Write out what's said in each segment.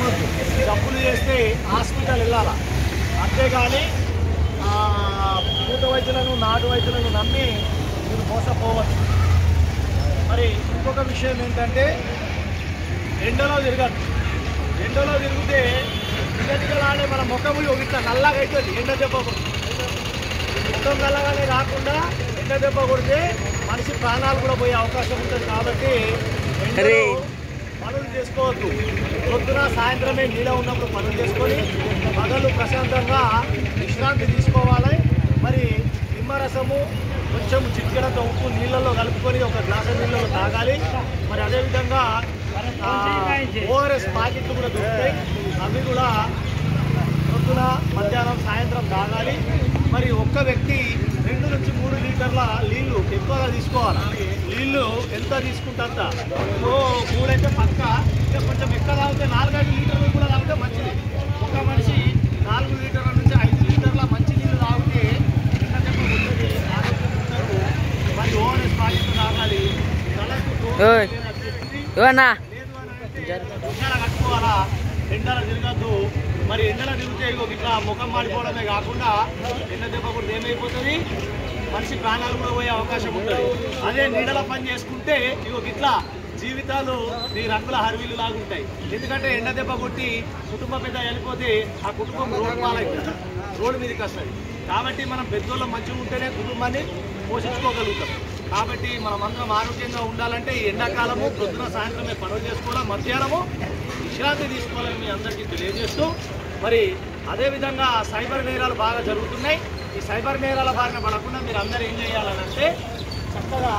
నమ్మద్దు. జబ్బులు చేస్తే హాస్పిటల్ వెళ్ళాలా, అంతేగాని పూత వైద్యులను నాటు వైద్యులను నమ్మి మీరు మోసపోవచ్చు. మరి ఇంకొక విషయం ఏంటంటే ఎండలో తిరగదు. ఎండలో తిరిగితే దిగదిగలాడే మన ముఖము ఇట్లా నల్లగా అవుతుంది. ఎండ దెబ్బ ముఖం నల్లగానే కాకుండా ఎండ దెబ్బ కొడితే మనిషి ప్రాణాలు కూడా పోయే అవకాశం ఉంటుంది. కాబట్టి ఎండలో పనులు చేసుకోవద్దు. పొద్దున సాయంత్రమే నీడ ఉన్నప్పుడు పనులు చేసుకొని పగలు ప్రశాంతంగా విశ్రాంతి తీసుకోవాలి. మరి నిమ్మరసము కొంచెం చిటికెడంత ఉప్పు నీళ్ళల్లో కలుపుకొని ఒక గ్లాసు నీళ్ళలో తాగాలి. మరి అదేవిధంగా ఓఆర్ఎస్ ప్యాకెట్లు కూడా దొరుకుతాయి, అవి కూడా పొద్దున మధ్యాహ్నం సాయంత్రం తాగాలి. మరి ఒక్క వ్యక్తి 2 నుంచి 3 లీటర్ల నీళ్లు ఎక్కువగా తీసుకోవాలి. నీళ్లు ఎంత తీసుకుంటారంత 3 అయితే పక్క, ఇంకా కొంచెం ఎక్కువ తాగితే 4-5 లీటర్లు కూడా తాగితే మంచిది. ఒక మనిషి 4 లీటర్ల నుంచి 5 లీటర్ల మంచి నీళ్ళు తాగితే ఎంత దెబ్బ ఉంటుంది, ఆరోగ్యం ఉంటారు. మరి ఓఆర్ఎస్ ప్యాకెట్లు తాగాలి. ఎండల కట్టుకోవాలా, ఎండల తిరగద్దు. మరి ఎండల తిరిగితే ఇట్లా ముఖం మాడిపోవడమే కాకుండా ఎండ దెబ్బ కూడా ఏమైపోతుంది, మనిషి ప్రాణాలు కూడా పోయే అవకాశం ఉంటుంది. అదే నీడల పని చేసుకుంటే ఇట్లా జీవితాలు నీ రంగుల హర్వీలు లాగుంటాయి. ఎందుకంటే ఎండ దెబ్బ కొట్టి కుటుంబం పెద్ద వెళ్ళిపోతే ఆ కుటుంబం రోడ్డు పాలవుతుంది, రోడ్డు మీదకి వస్తుంది. కాబట్టి మనం పెద్దోళ్ళం మంచిగా ఉంటేనే కుటుంబాన్ని పోషించుకోగలుగుతాం. కాబట్టి మనమందరం ఆరోగ్యంగా ఉండాలంటే ఈ ఎండాకాలము పొద్దున సాయంత్రమే పనులు చేసుకోవాలి, మధ్యాహ్నము విశ్రాంతి తీసుకోవాలని మీ అందరికీ తెలియజేస్తూ, మరి అదేవిధంగా సైబర్ నేరాలు బాగా జరుగుతున్నాయి. ఈ సైబర్ నేరాల బారిన పడకుండా మీరు అందరూ ఏం చేయాలనంటే చక్కగా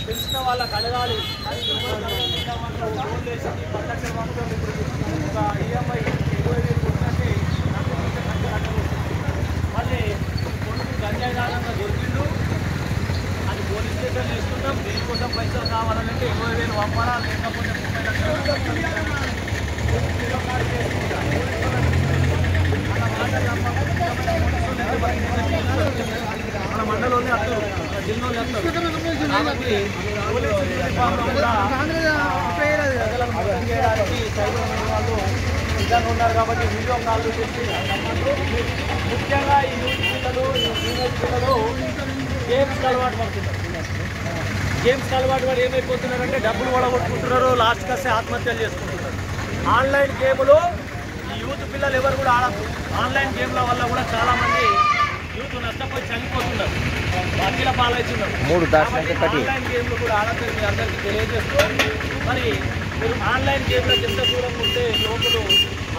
తెలిసిన వాళ్ళకి అడగాలి. లోన్ వేసి 10 లక్షల పంపుతాం, ఇప్పుడు ఒక ఈఎంఐ 20,000 కొట్టినట్టే మళ్ళీ కొడుకు గంజాయి దానంగా దొరికిండు, అది పోలీస్ స్టేషన్ వేసుకుంటాం. దీనికోసం పైసలు కావాలంటే 20,000 పంపాలా, లేకపోతే 30 లక్షలు మన మండలంలోనే వస్తారు, జిల్లాలో వస్తారు. కాబట్టి పోలీసు యూనిఫామ్లో కూడా ప్రజలను చేయడానికి సైబర్ వాళ్ళు నిజంగా ఉన్నారు. కాబట్టి వీడియో కాల్ చేసి ముఖ్యంగా ఈ యూత్ పిల్లలు, ఈ సీనియర్ పిల్లలు గేమ్స్కి అలవాటు పడుతున్నారు. గేమ్స్కి అలవాటు పడి ఏమైపోతున్నారంటే డబ్బులు ఓడగొట్టుకుంటున్నారు, లాస్ట్కి వస్తే ఆత్మహత్యలు చేసుకుంటున్నారు. ఆన్లైన్ గేములు ఈ యూత్ పిల్లలు ఎవరు కూడా ఆడద్దు. ఆన్లైన్ గేమ్ల వల్ల కూడా చాలామంది యూత్ నష్టపోయి చనిపోతున్నారు, అఖిల పాలవుతున్నారు. ఆన్లైన్ గేమ్లు కూడా ఆడద్దని మీ అందరికీ తెలియజేస్తూ, మరి మీరు ఆన్లైన్ గేమ్లకు ఎంత దూరంగా ఉంటే లోపల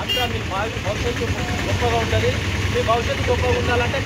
అంతా మీ భవిష్యత్తు గొప్పగా ఉంటుంది. మీ భవిష్యత్తు గొప్పగా ఉండాలంటే